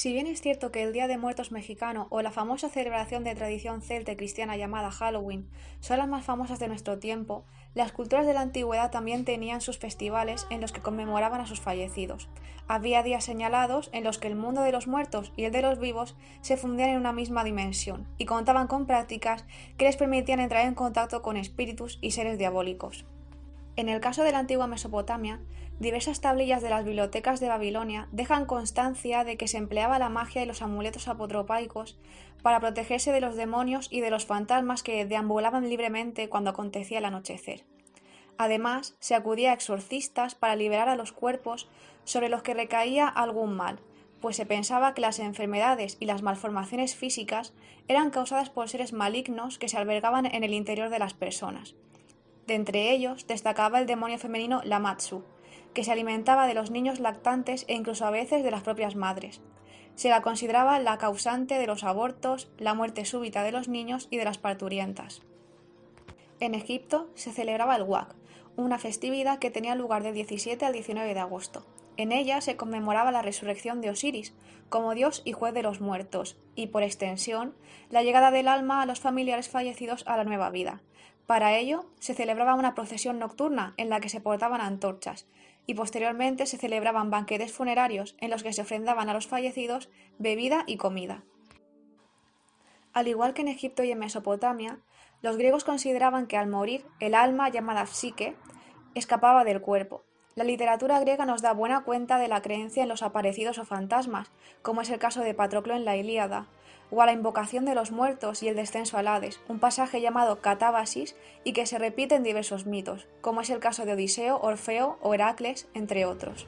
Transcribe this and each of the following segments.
Si bien es cierto que el Día de Muertos mexicano o la famosa celebración de tradición celta y cristiana llamada Halloween son las más famosas de nuestro tiempo, las culturas de la antigüedad también tenían sus festivales en los que conmemoraban a sus fallecidos. Había días señalados en los que el mundo de los muertos y el de los vivos se fundían en una misma dimensión y contaban con prácticas que les permitían entrar en contacto con espíritus y seres diabólicos. En el caso de la antigua Mesopotamia, diversas tablillas de las bibliotecas de Babilonia dejan constancia de que se empleaba la magia y los amuletos apotropaicos para protegerse de los demonios y de los fantasmas que deambulaban libremente cuando acontecía el anochecer. Además, se acudía a exorcistas para liberar a los cuerpos sobre los que recaía algún mal, pues se pensaba que las enfermedades y las malformaciones físicas eran causadas por seres malignos que se albergaban en el interior de las personas. De entre ellos destacaba el demonio femenino Lamatsu, que se alimentaba de los niños lactantes e incluso a veces de las propias madres. Se la consideraba la causante de los abortos, la muerte súbita de los niños y de las parturientas. En Egipto se celebraba el Wak, una festividad que tenía lugar del 17 al 19 de agosto. En ella se conmemoraba la resurrección de Osiris, como dios y juez de los muertos, y por extensión, la llegada del alma a los familiares fallecidos a la nueva vida. Para ello, se celebraba una procesión nocturna en la que se portaban antorchas, y posteriormente se celebraban banquetes funerarios en los que se ofrendaban a los fallecidos bebida y comida. Al igual que en Egipto y en Mesopotamia, los griegos consideraban que al morir el alma, llamada psique, escapaba del cuerpo. La literatura griega nos da buena cuenta de la creencia en los aparecidos o fantasmas, como es el caso de Patroclo en la Ilíada, o a la invocación de los muertos y el descenso al Hades, un pasaje llamado catábasis y que se repite en diversos mitos, como es el caso de Odiseo, Orfeo o Heracles, entre otros.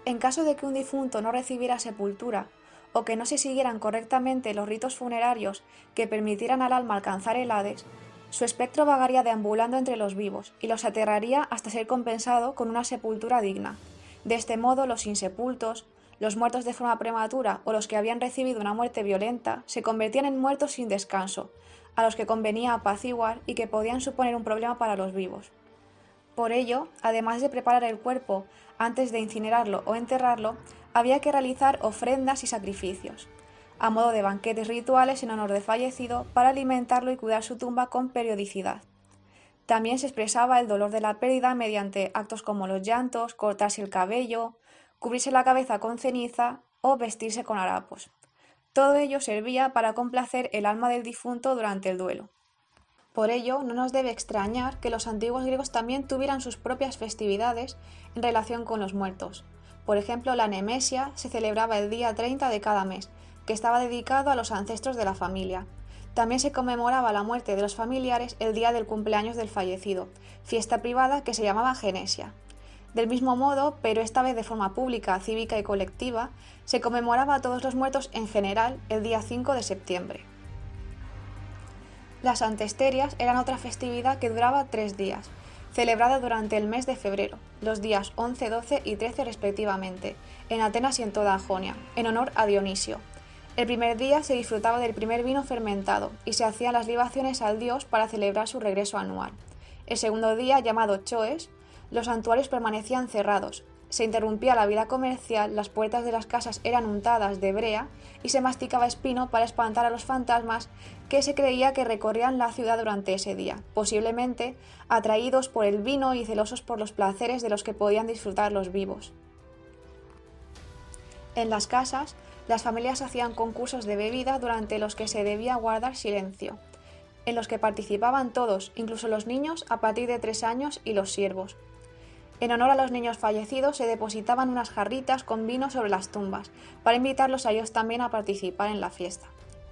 En caso de que un difunto no recibiera sepultura o que no se siguieran correctamente los ritos funerarios que permitieran al alma alcanzar el Hades, su espectro vagaría deambulando entre los vivos y los aterraría hasta ser compensado con una sepultura digna. De este modo, los insepultos, los muertos de forma prematura o los que habían recibido una muerte violenta se convertían en muertos sin descanso, a los que convenía apaciguar y que podían suponer un problema para los vivos. Por ello, además de preparar el cuerpo antes de incinerarlo o enterrarlo, había que realizar ofrendas y sacrificios, a modo de banquetes rituales en honor del fallecido para alimentarlo y cuidar su tumba con periodicidad. También se expresaba el dolor de la pérdida mediante actos como los llantos, cortarse el cabello, cubrirse la cabeza con ceniza o vestirse con harapos. Todo ello servía para complacer el alma del difunto durante el duelo. Por ello, no nos debe extrañar que los antiguos griegos también tuvieran sus propias festividades en relación con los muertos. Por ejemplo, la Nemesia se celebraba el día 30 de cada mes, que estaba dedicado a los ancestros de la familia. También se conmemoraba la muerte de los familiares el día del cumpleaños del fallecido, fiesta privada que se llamaba Genesia. Del mismo modo, pero esta vez de forma pública, cívica y colectiva, se conmemoraba a todos los muertos en general el día 5 de septiembre. Las Antesterias eran otra festividad que duraba 3 días, celebrada durante el mes de febrero, los días 11, 12 y 13 respectivamente, en Atenas y en toda Jonia, en honor a Dionisio. El primer día se disfrutaba del primer vino fermentado y se hacían las libaciones al dios para celebrar su regreso anual. El segundo día, llamado Choes, los santuarios permanecían cerrados, se interrumpía la vida comercial, las puertas de las casas eran untadas de brea y se masticaba espino para espantar a los fantasmas que se creía que recorrían la ciudad durante ese día, posiblemente atraídos por el vino y celosos por los placeres de los que podían disfrutar los vivos. En las casas, las familias hacían concursos de bebida durante los que se debía guardar silencio, en los que participaban todos, incluso los niños a partir de 3 años y los siervos. En honor a los niños fallecidos se depositaban unas jarritas con vino sobre las tumbas, para invitarlos a ellos también a participar en la fiesta.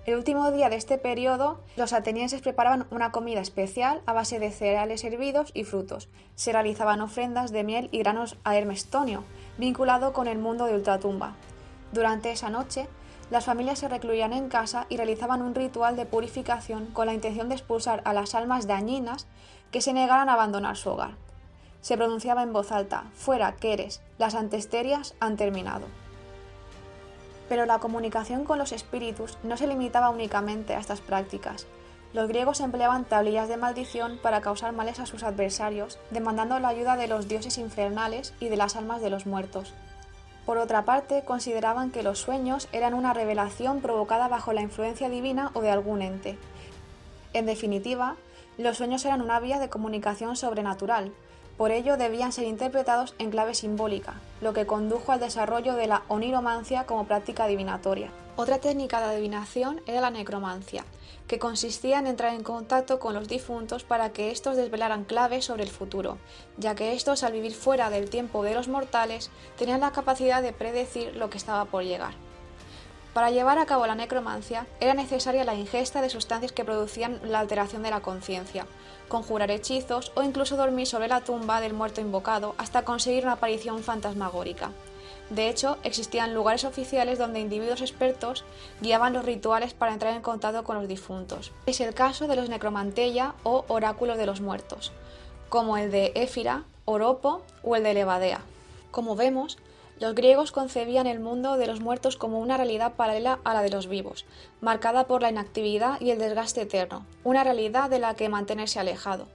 El último día de este periodo, los atenienses preparaban una comida especial a base de cereales hervidos y frutos. Se realizaban ofrendas de miel y granos a Hermes Tonio, vinculado con el mundo de ultratumba. Durante esa noche, las familias se recluían en casa y realizaban un ritual de purificación con la intención de expulsar a las almas dañinas que se negaran a abandonar su hogar. Se pronunciaba en voz alta: «Fuera, Queres, las Antesterias han terminado». Pero la comunicación con los espíritus no se limitaba únicamente a estas prácticas. Los griegos empleaban tablillas de maldición para causar males a sus adversarios, demandando la ayuda de los dioses infernales y de las almas de los muertos. Por otra parte, consideraban que los sueños eran una revelación provocada bajo la influencia divina o de algún ente. En definitiva, los sueños eran una vía de comunicación sobrenatural, por ello debían ser interpretados en clave simbólica, lo que condujo al desarrollo de la oniromancia como práctica adivinatoria. Otra técnica de adivinación era la necromancia, que consistía en entrar en contacto con los difuntos para que éstos desvelaran claves sobre el futuro, ya que éstos, al vivir fuera del tiempo de los mortales, tenían la capacidad de predecir lo que estaba por llegar. Para llevar a cabo la necromancia era necesaria la ingesta de sustancias que producían la alteración de la conciencia, conjurar hechizos o incluso dormir sobre la tumba del muerto invocado hasta conseguir una aparición fantasmagórica. De hecho, existían lugares oficiales donde individuos expertos guiaban los rituales para entrar en contacto con los difuntos. Es el caso de los necromanteia o oráculos de los muertos, como el de Éfira, Oropo o el de Levadea. Como vemos, los griegos concebían el mundo de los muertos como una realidad paralela a la de los vivos, marcada por la inactividad y el desgaste eterno, una realidad de la que mantenerse alejado.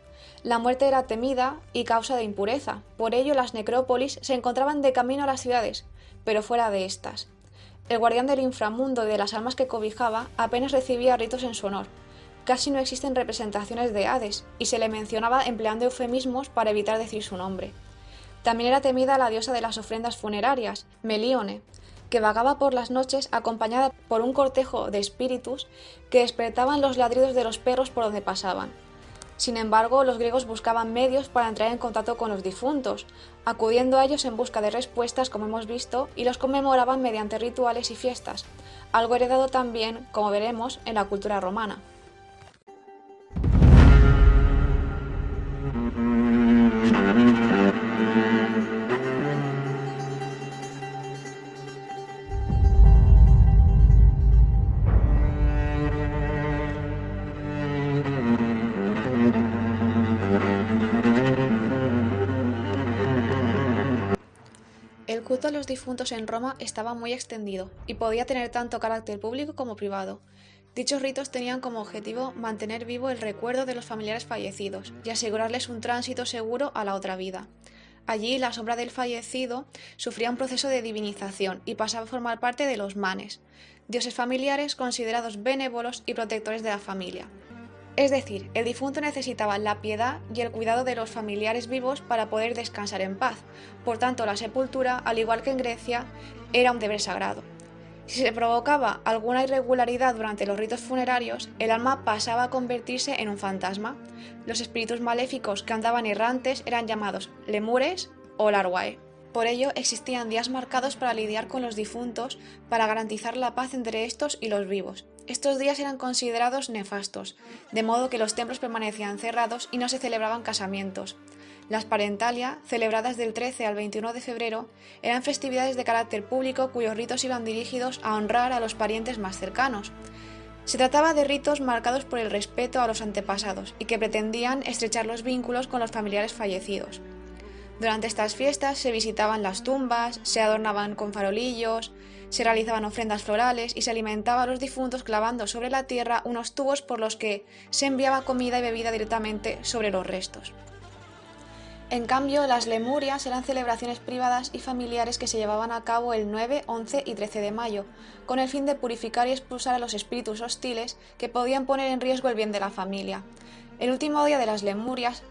La muerte era temida y causa de impureza, por ello las necrópolis se encontraban de camino a las ciudades, pero fuera de estas. El guardián del inframundo y de las almas que cobijaba apenas recibía ritos en su honor. Casi no existen representaciones de Hades, y se le mencionaba empleando eufemismos para evitar decir su nombre. También era temida la diosa de las ofrendas funerarias, Melíone, que vagaba por las noches acompañada por un cortejo de espíritus que despertaban los ladridos de los perros por donde pasaban. Sin embargo, los griegos buscaban medios para entrar en contacto con los difuntos, acudiendo a ellos en busca de respuestas, como hemos visto, y los conmemoraban mediante rituales y fiestas, algo heredado también, como veremos, en la cultura romana. El culto a los difuntos en Roma estaba muy extendido y podía tener tanto carácter público como privado. Dichos ritos tenían como objetivo mantener vivo el recuerdo de los familiares fallecidos y asegurarles un tránsito seguro a la otra vida. Allí, la sombra del fallecido sufría un proceso de divinización y pasaba a formar parte de los manes, dioses familiares considerados benévolos y protectores de la familia. Es decir, el difunto necesitaba la piedad y el cuidado de los familiares vivos para poder descansar en paz. Por tanto, la sepultura, al igual que en Grecia, era un deber sagrado. Si se provocaba alguna irregularidad durante los ritos funerarios, el alma pasaba a convertirse en un fantasma. Los espíritus maléficos que andaban errantes eran llamados lemures o larvae. Por ello, existían días marcados para lidiar con los difuntos para garantizar la paz entre estos y los vivos. Estos días eran considerados nefastos, de modo que los templos permanecían cerrados y no se celebraban casamientos. Las parentalia, celebradas del 13 al 21 de febrero, eran festividades de carácter público cuyos ritos iban dirigidos a honrar a los parientes más cercanos. Se trataba de ritos marcados por el respeto a los antepasados y que pretendían estrechar los vínculos con los familiares fallecidos. Durante estas fiestas se visitaban las tumbas, se adornaban con farolillos, se realizaban ofrendas florales y se alimentaba a los difuntos clavando sobre la tierra unos tubos por los que se enviaba comida y bebida directamente sobre los restos. En cambio, las lemurias eran celebraciones privadas y familiares que se llevaban a cabo el 9, 11 y 13 de mayo, con el fin de purificar y expulsar a los espíritus hostiles que podían poner en riesgo el bien de la familia. El último día de las lemurias,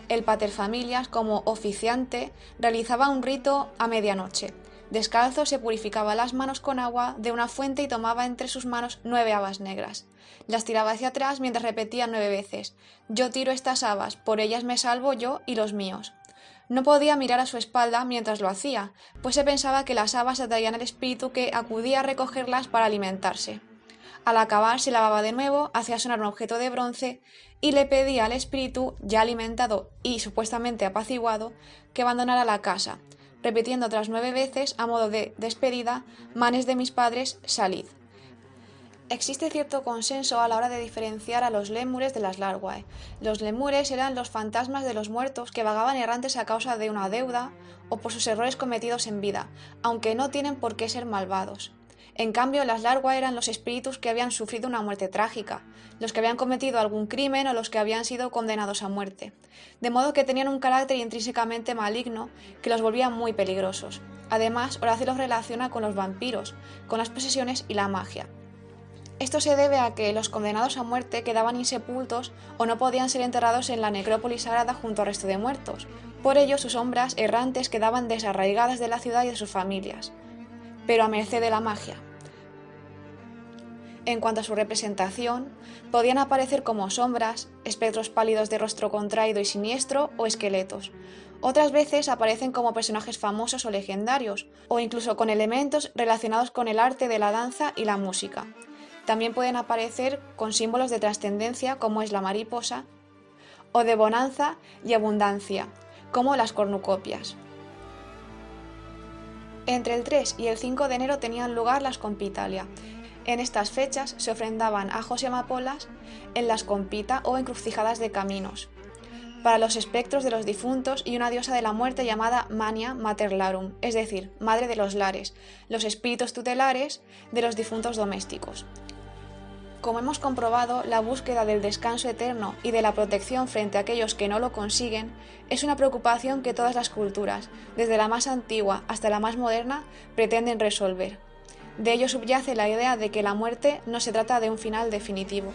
el paterfamilias, como oficiante, realizaba un rito a medianoche. Descalzo se purificaba las manos con agua de una fuente y tomaba entre sus manos 9 habas negras. Las tiraba hacia atrás mientras repetía 9 veces: «Yo tiro estas habas, por ellas me salvo yo y los míos». No podía mirar a su espalda mientras lo hacía, pues se pensaba que las habas atraían al espíritu que acudía a recogerlas para alimentarse. Al acabar se lavaba de nuevo, hacía sonar un objeto de bronce y le pedía al espíritu, ya alimentado y supuestamente apaciguado, que abandonara la casa, repitiendo otras 9 veces, a modo de despedida: «Manes de mis padres, salid». Existe cierto consenso a la hora de diferenciar a los lémures de las larvae. Los lemures eran los fantasmas de los muertos que vagaban errantes a causa de una deuda o por sus errores cometidos en vida, aunque no tienen por qué ser malvados. En cambio, las larva eran los espíritus que habían sufrido una muerte trágica, los que habían cometido algún crimen o los que habían sido condenados a muerte, de modo que tenían un carácter intrínsecamente maligno que los volvía muy peligrosos. Además, Horacio los relaciona con los vampiros, con las posesiones y la magia. Esto se debe a que los condenados a muerte quedaban insepultos o no podían ser enterrados en la necrópolis sagrada junto al resto de muertos. Por ello, sus sombras errantes quedaban desarraigadas de la ciudad y de sus familias, pero a merced de la magia. En cuanto a su representación, podían aparecer como sombras, espectros pálidos de rostro contraído y siniestro o esqueletos. Otras veces aparecen como personajes famosos o legendarios, o incluso con elementos relacionados con el arte de la danza y la música. También pueden aparecer con símbolos de trascendencia, como es la mariposa, o de bonanza y abundancia, como las cornucopias. Entre el 3 y el 5 de enero tenían lugar las Compitalia. En estas fechas se ofrendaban ajos y amapolas en las compita o encrucijadas de caminos, para los espectros de los difuntos y una diosa de la muerte llamada Mania Mater Larum, es decir, madre de los lares, los espíritus tutelares de los difuntos domésticos. Como hemos comprobado, la búsqueda del descanso eterno y de la protección frente a aquellos que no lo consiguen es una preocupación que todas las culturas, desde la más antigua hasta la más moderna, pretenden resolver. De ello subyace la idea de que la muerte no se trata de un final definitivo.